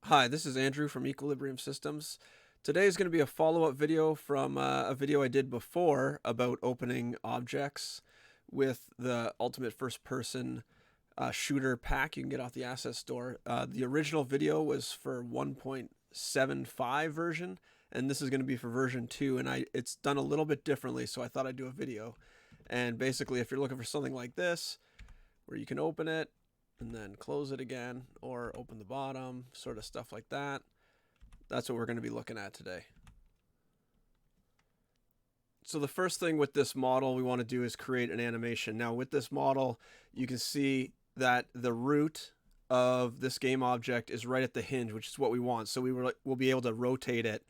Hi, this is Andrew from Equilibrium Systems. Today is going to be a follow-up video from a video I did before about opening objects with the Ultimate First Person shooter pack you can get off the asset store. The original video was for 1.75 version, and this is going to be for version 2, and it's done a little bit differently, so I thought I'd do a video. And basically, if you're looking for something like this, where you can open it, and then close it again, or open the bottom, sort of stuff like that. That's what we're going to be looking at today. So the first thing with this model we want to do is create an animation. Now with this model, you can see that the root of this game object is right at the hinge, which is what we want. So we'll be able to rotate it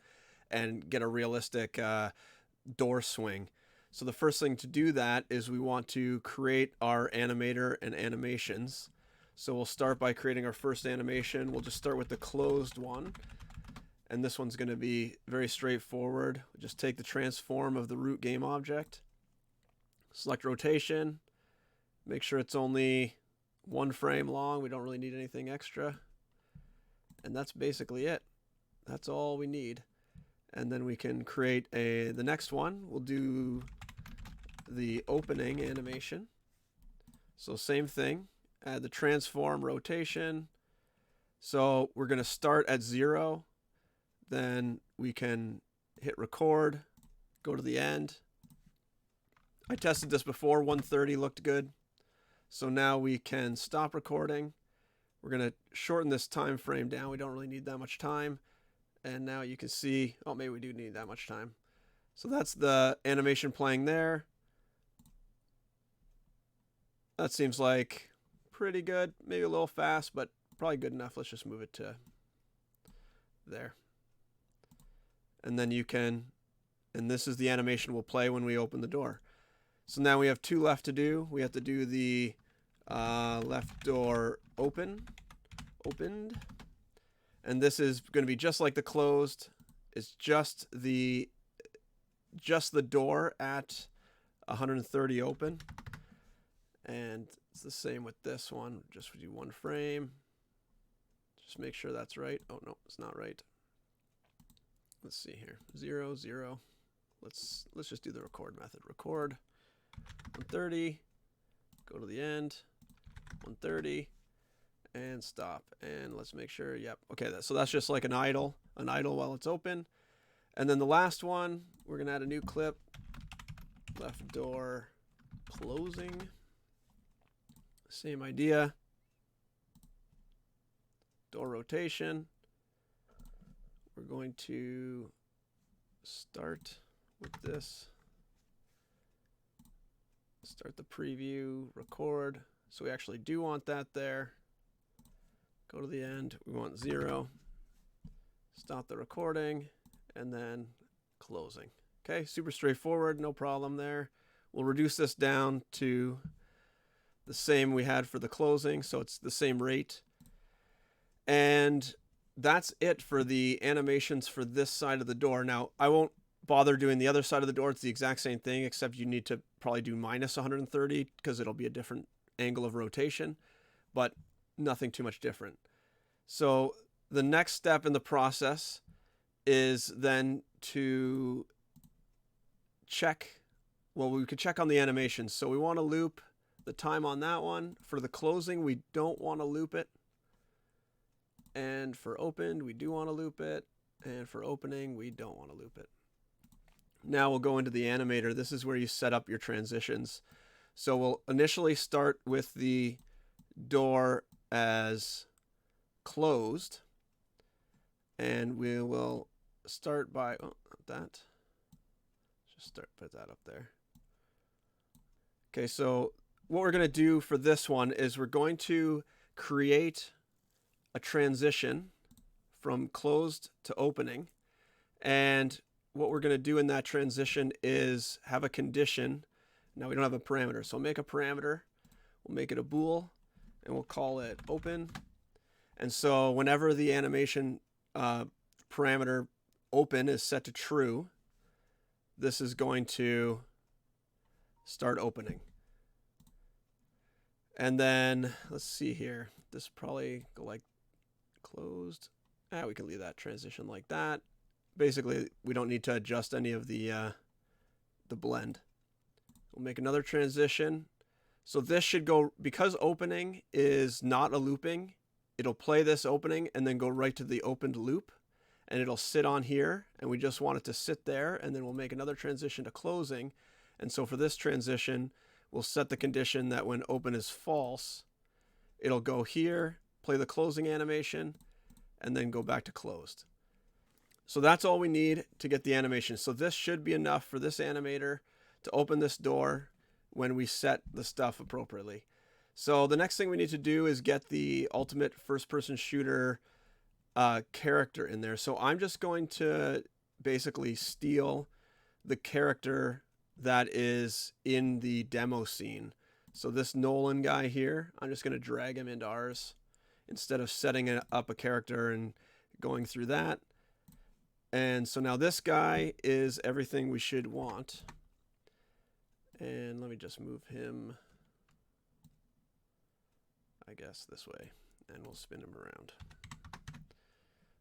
and get a realistic door swing. So the first thing to do that is we want to create our animator and animations. So we'll start by creating our first animation. We'll just start with the closed one. And this one's going to be very straightforward. We'll just take the transform of the root game object. Select rotation. Make sure it's only 1 frame long. We don't really need anything extra. And that's basically it. That's all we need. And then we can create the next one. We'll do the opening animation. So same thing. Add the transform rotation. So we're going to start at 0. Then we can hit record, go to the end. I tested this before, 130 looked good. So now we can stop recording. We're going to shorten this time frame down. We don't really need that much time. And now you can see, oh, maybe we do need that much time. So that's the animation playing there. That seems like pretty good, maybe a little fast, but probably good enough. Let's just move it to there. And then you can, and this is the animation we'll play when we open the door. So now we have 2 left to do. We have to do the left door opened. And this is going to be just like the closed. It's just the door at 130 open. And it's the same with this one. Just do 1 frame. Just make sure that's right. Oh, no, it's not right. Let's see here. 0, 0. Let's just do the record method. Record 130. Go to the end. 130. And stop. And let's make sure. Yep. Okay, so that's just like an idle while it's open. And then the last one, we're going to add a new clip. Left door closing. Same idea. Door rotation. We're going to start with this. Start the preview, record. So we actually do want that there. Go to the end. We want 0. Stop the recording. And then closing. Okay, super straightforward. No problem there. We'll reduce this down to the same we had for the closing, so it's the same rate. And that's it for the animations for this side of the door. Now, I won't bother doing the other side of the door. It's the exact same thing, except you need to probably do minus 130 because it'll be a different angle of rotation, but nothing too much different. So the next step in the process is then to check, well, we could check on the animations. So we want to loop the time on that one. For the closing, we don't want to loop it. And for opened, we do want to loop it. And for opening, we don't want to loop it. Now we'll go into the animator. This is where you set up your transitions. So we'll initially start with the door as closed. And we will start by, oh, not that. Just put that up there. Okay, so what we're going to do for this one is we're going to create a transition from closed to opening. And what we're going to do in that transition is have a condition. Now we don't have a parameter, so make a parameter. We'll make it a bool, and we'll call it open. And so whenever the animation parameter open is set to true, this is going to start opening. And then let's see here. This probably go like closed. We can leave that transition like that. Basically, we don't need to adjust any of the blend. We'll make another transition. So this should go, because opening is not a looping, it'll play this opening and then go right to the opened loop, and it'll sit on here, and we just want it to sit there, and then we'll make another transition to closing. And so for this transition, we'll set the condition that when open is false, it'll go here, play the closing animation, and then go back to closed. So that's all we need to get the animation. So this should be enough for this animator to open this door when we set the stuff appropriately. So the next thing we need to do is get the ultimate first-person shooter character in there. So I'm just going to basically steal the character that is in the demo scene. So this Nolan guy here, I'm just going to drag him into ours instead of setting up a character and going through that. And so now this guy is everything we should want. And let me just move him, I guess, this way, and we'll spin him around.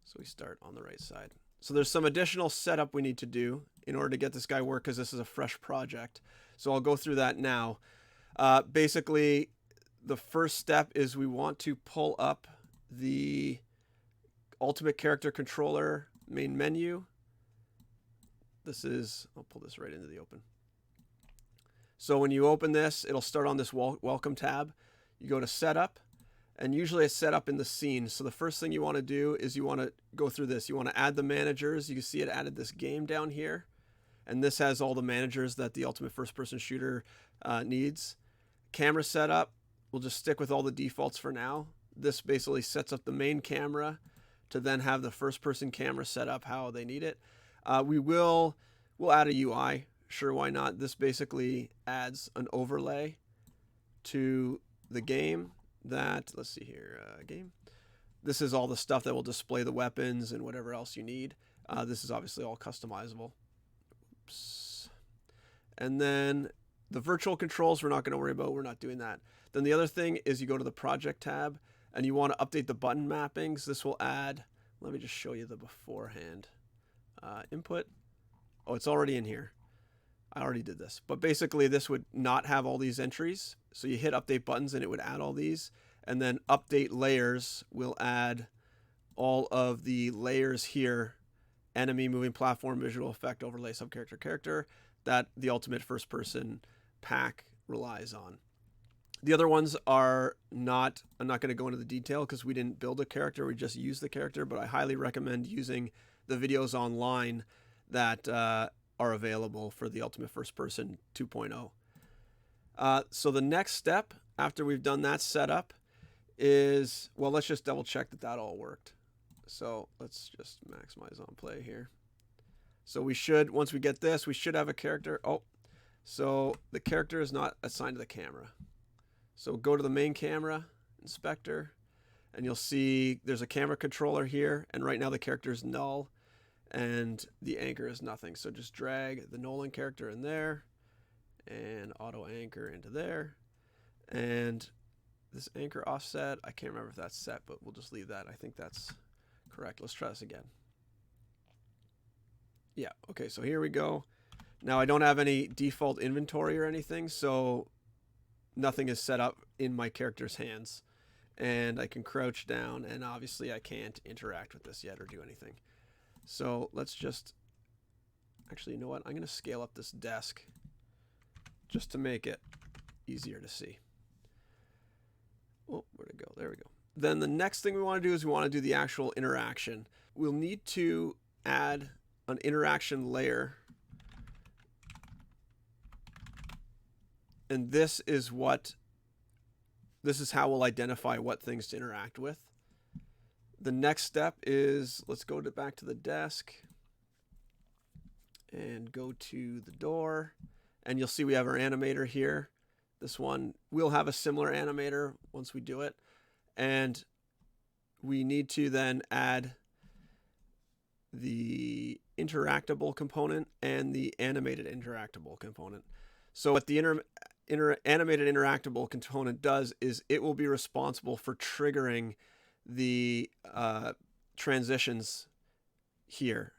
So we start on the right side. So there's some additional setup we need to do in order to get this guy work, because this is a fresh project. So I'll go through that now. Basically, the first step is we want to pull up the Ultimate Character Controller main menu. This is, I'll pull this right into the open. So when you open this, it'll start on this welcome tab. You go to setup, and usually it's set up in the scene. So the first thing you want to do is you want to go through this. You want to add the managers. You can see it added this game down here. And this has all the managers that the Ultimate First-Person Shooter needs. Camera setup, we'll just stick with all the defaults for now. This basically sets up the main camera to then have the first-person camera set up how they need it. We'll add a UI. Sure, why not? This basically adds an overlay to the game that, let's see here, game. This is all the stuff that will display the weapons and whatever else you need. This is obviously all customizable. Oops. And then the virtual controls, we're not going to worry about. We're not doing that. Then the other thing is you go to the project tab and you want to update the button mappings. This will add, let me just show you the beforehand. Input. Oh, it's already in here. I already did this. But basically this would not have all these entries. So you hit update buttons and it would add all these. And then update layers will add all of the layers here. Enemy, moving platform, visual effect, overlay, subcharacter, character, that the Ultimate First Person pack relies on. The other ones are not, I'm not going to go into the detail because we didn't build a character, we just used the character, but I highly recommend using the videos online that are available for the Ultimate First Person 2.0. So the next step after we've done that setup is, well, let's just double check that that all worked. So let's just maximize on play here. So we should, once we get this, we should have a character. Oh, so the character is not assigned to the camera. So go to the main camera, inspector, and you'll see there's a camera controller here. And right now the character is null and the anchor is nothing. So just drag the Nolan character in there and auto anchor into there. And this anchor offset, I can't remember if that's set, but we'll just leave that. I think that's correct. Let's try this again. Yeah, okay, so here we go. Now I don't have any default inventory or anything, so nothing is set up in my character's hands. And I can crouch down, and obviously I can't interact with this yet or do anything. So let's just, actually, you know what? I'm going to scale up this desk just to make it easier to see. Oh, where'd it go? There we go. Then the next thing we want to do is we want to do the actual interaction. We'll need to add an interaction layer. And this is how we'll identify what things to interact with. The next step is, let's go back to the desk and go to the door. And you'll see we have our animator here. This one, we'll have a similar animator once we do it. And we need to then add the interactable component and the animated interactable component. So what the animated interactable component does is it will be responsible for triggering the transitions here.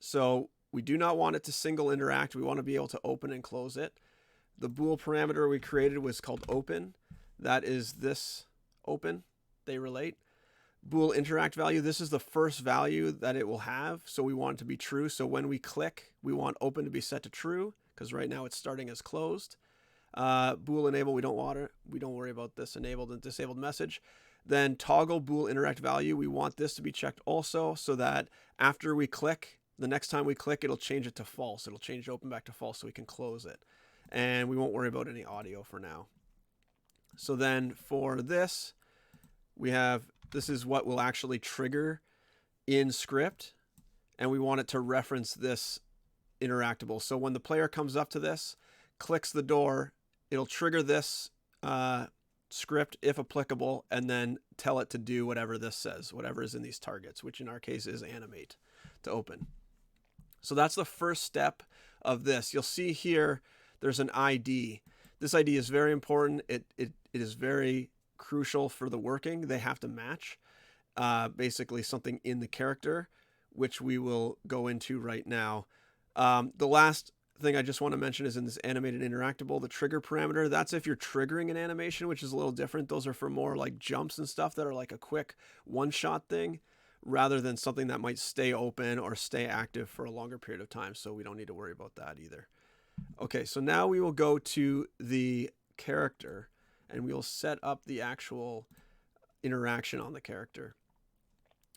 So we do not want it to single interact. We want to be able to open and close it. The bool parameter we created was called open. That is this open. They relate. Bool interact value, this is the first value that it will have. So we want it to be true. So when we click, we want open to be set to true because right now it's starting as closed. Bool enable, we don't worry about this enabled and disabled message. Then toggle bool interact value, we want this to be checked also so that after we click, the next time we click, it'll change it to false. It'll change open back to false so we can close it. And we won't worry about any audio for now. So then for this, we have, this is what will actually trigger in script. And we want it to reference this interactable. So when the player comes up to this, clicks the door, it'll trigger this script if applicable, and then tell it to do whatever this says, whatever is in these targets, which in our case is animate to open. So that's the first step of this. You'll see here there's an ID. This ID is very important. It is very crucial for the working. They have to match basically something in the character, which we will go into right now. The last thing I just want to mention is in this animated interactable, the trigger parameter. That's if you're triggering an animation, which is a little different. Those are for more like jumps and stuff that are like a quick one-shot thing, rather than something that might stay open or stay active for a longer period of time. So we don't need to worry about that either. Okay, so now we will go to the character and we will set up the actual interaction on the character.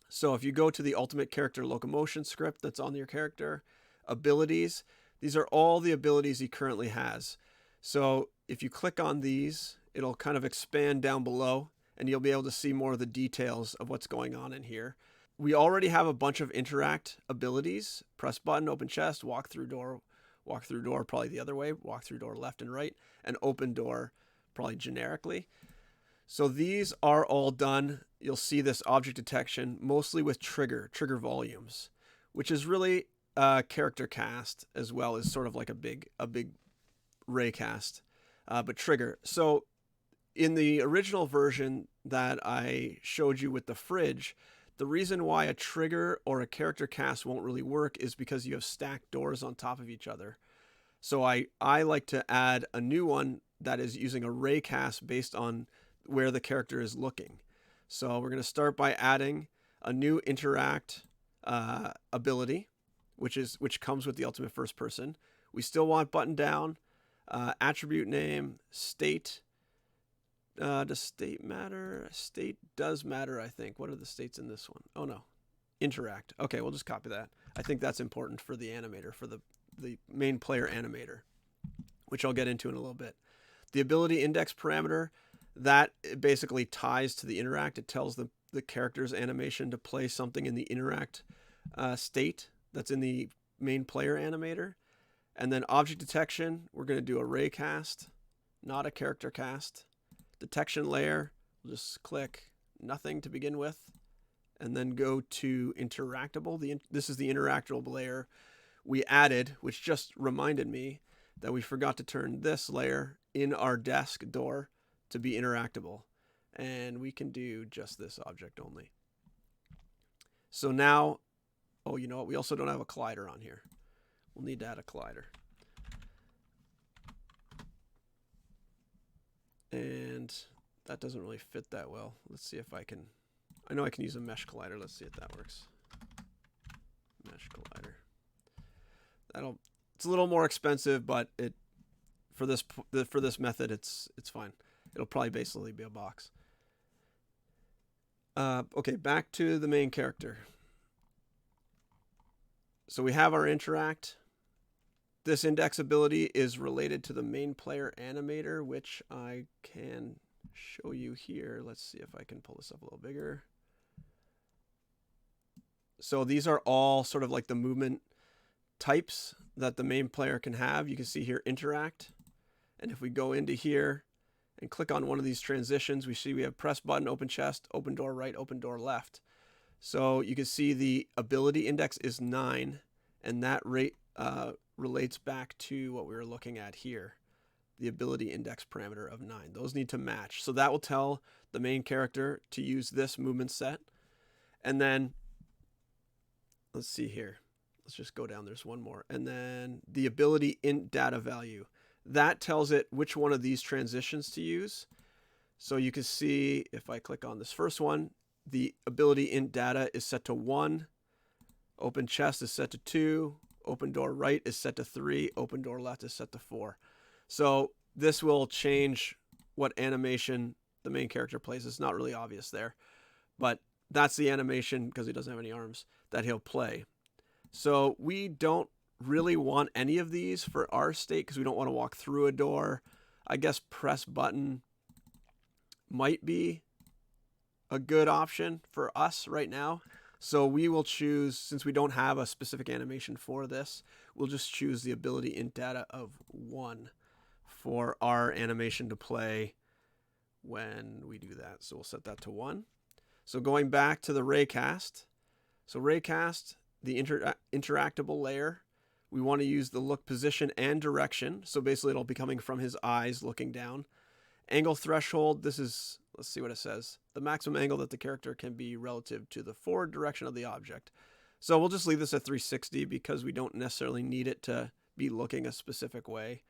So if you go to the ultimate character locomotion script that's on your character, abilities, these are all the abilities he currently has. So if you click on these, it'll kind of expand down below and you'll be able to see more of the details of what's going on in here. We already have a bunch of interact abilities. Press button, open chest, walk through door probably the other way, walk through door left and right, and open door probably generically. So these are all done. You'll see this object detection mostly with trigger volumes, which is really character cast as well as sort of like a big raycast, but trigger. So in the original version that I showed you with the fridge, the reason why a trigger or a character cast won't really work is because you have stacked doors on top of each other. So I like to add a new one that is using a raycast based on where the character is looking. So we're going to start by adding a new interact ability, which comes with the ultimate first person. We still want button down, attribute name, state. Does state matter? State does matter, I think. What are the states in this one? Oh no, interact. Okay, we'll just copy that. I think that's important for the animator, for the main player animator, which I'll get into in a little bit. The ability index parameter, that basically ties to the interact. It tells the character's animation to play something in the interact state that's in the main player animator. And then object detection, we're going to do a raycast, not a character cast. Detection layer, we'll just click nothing to begin with, and then go to interactable. This is the interactable layer we added, which just reminded me that we forgot to turn this layer in our desk door to be interactable. And we can do just this object only. So now, oh, you know what? We also don't have a collider on here. We'll need to add a collider. And that doesn't really fit that well. Let's see if I can, I know I can use a mesh collider. Let's see if that works. Mesh collider. It's a little more expensive, but for this method, it's fine. It'll probably basically be a box. Okay, back to the main character. So we have our interact. This index ability is related to the main player animator, which I can show you here. Let's see if I can pull this up a little bigger. So these are all sort of like the movement types that the main player can have. You can see here interact. And if we go into here and click on one of these transitions, we see we have press button, open chest, open door right, open door left. So you can see the ability index is 9, and that relates back to what we were looking at here, the ability index parameter of 9. Those need to match. So that will tell the main character to use this movement set. And then let's see here. Let's just go down. There's one more. And then the ability int data value. That tells it which one of these transitions to use. So you can see if I click on this first one, the ability int data is set to 1. Open chest is set to 2. Open door right is set to 3. Open door left is set to 4. So this will change what animation the main character plays. It's not really obvious there, but that's the animation, because he doesn't have any arms, that he'll play. So we don't really want any of these for our state because we don't want to walk through a door. I guess press button might be a good option for us right now. So we will choose, since we don't have a specific animation for this, we'll just choose the ability int data of 1 for our animation to play when we do that. So we'll set that to 1. So going back to the raycast. So raycast, the interactable layer, we want to use the look position and direction. So basically it'll be coming from his eyes looking down. Angle threshold, this is, let's see what it says. The maximum angle that the character can be relative to the forward direction of the object. So we'll just leave this at 360 because we don't necessarily need it to be looking a specific way.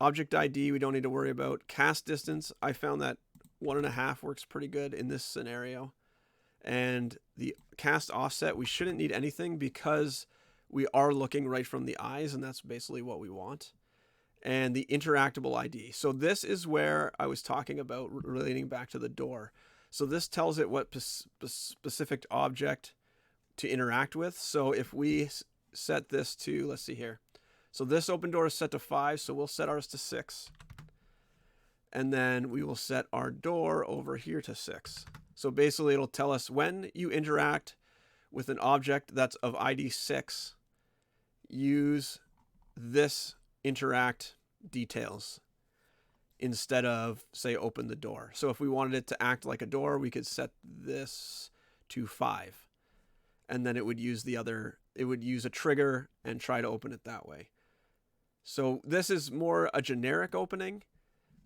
Object ID, we don't need to worry about. Cast distance, I found that 1.5 works pretty good in this scenario. And the cast offset, we shouldn't need anything because we are looking right from the eyes, and that's basically what we want. And the interactable ID. So this is where I was talking about relating back to the door. So this tells it what specific object to interact with. So if we set this to, let's see here. So this open door is set to 5, so we'll set ours to 6. And then we will set our door over here to 6. So basically it'll tell us when you interact with an object that's of ID 6, use this interact details instead of, say, open the door. So if we wanted it to act like a door, we could set this to 5. And then it would use the other, it would use a trigger and try to open it that way. So this is more a generic opening.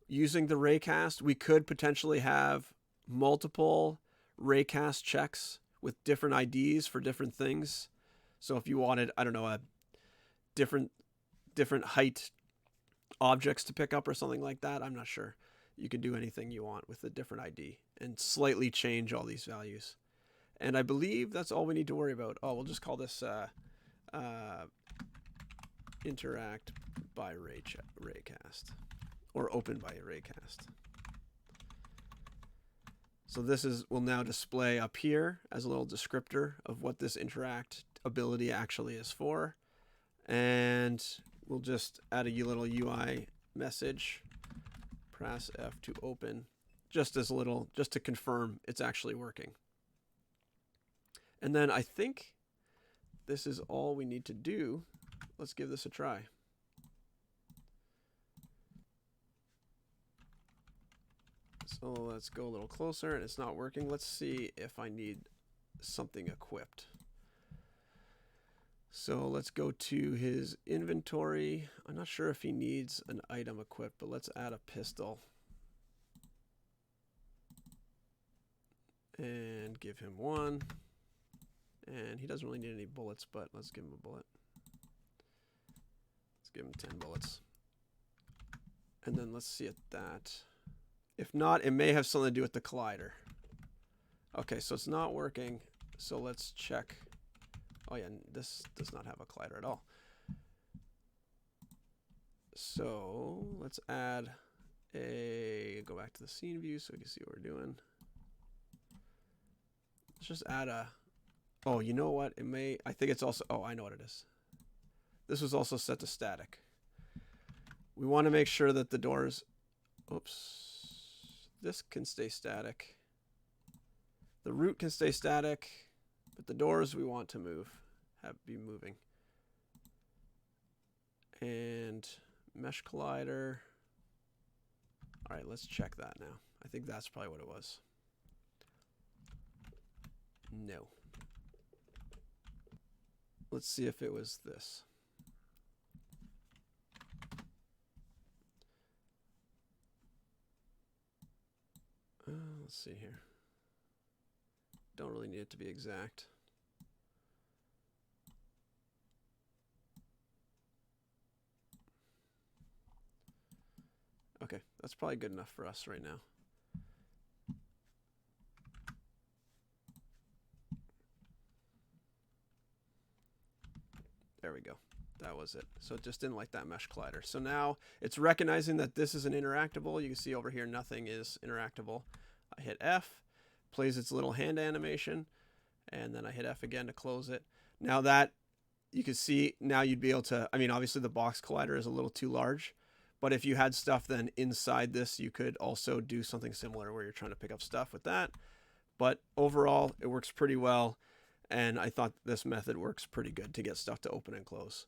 Using the raycast, we could potentially have multiple raycast checks with different IDs for different things. So if you wanted, I don't know, a different height objects to pick up or something like that, I'm not sure. You can do anything you want with a different ID and slightly change all these values. And I believe that's all we need to worry about. Oh, we'll just call this interact by raycast or open by raycast. So this will now display up here as a little descriptor of what this interact ability actually is for. And we'll just add a little UI message, press F to open, just to confirm it's actually working. And then I think this is all we need to do. Let's give this a try. So let's go a little closer, and it's not working. Let's see if I need something equipped. So let's go to his inventory. I'm not sure if he needs an item equipped, but let's add a pistol. And give him 1. And he doesn't really need any bullets, but let's give him a bullet. Let's give him 10 bullets. And then let's see at that. If not, it may have something to do with the collider. Okay, so it's not working. So let's check. Oh yeah, this does not have a collider at all. So let's add go back to the scene view so we can see what we're doing. Let's just add a, oh, you know what? I think it's also, oh, I know what it is. This was also set to static. We want to make sure that the doors, oops, this can stay static. The root can stay static, but the doors we want to be moving. And mesh collider. All right, let's check that now. I think that's probably what it was. No. Let's see if it was this. Let's see here. Don't really need it to be exact. Okay, that's probably good enough for us right now. There we go. That was it. So it just didn't like that mesh collider. So now it's recognizing that this is an interactable. You can see over here nothing is interactable. I hit F, plays its little hand animation, and then I hit F again to close it. Now that you can see, now you'd be able to, I mean, obviously the box collider is a little too large, but if you had stuff then inside this, you could also do something similar where you're trying to pick up stuff with that. But overall, it works pretty well. And I thought this method works pretty good to get stuff to open and close.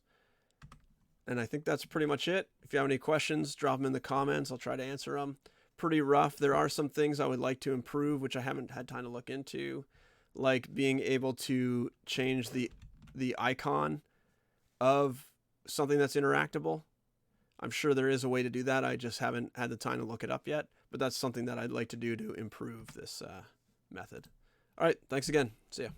And I think that's pretty much it. If you have any questions, drop them in the comments. I'll try to answer them. Pretty rough. There are some things I would like to improve, which I haven't had time to look into, like being able to change the icon of something that's interactable. I'm sure there is a way to do that. I just haven't had the time to look it up yet. But that's something that I'd like to do to improve this method. All right. Thanks again. See ya.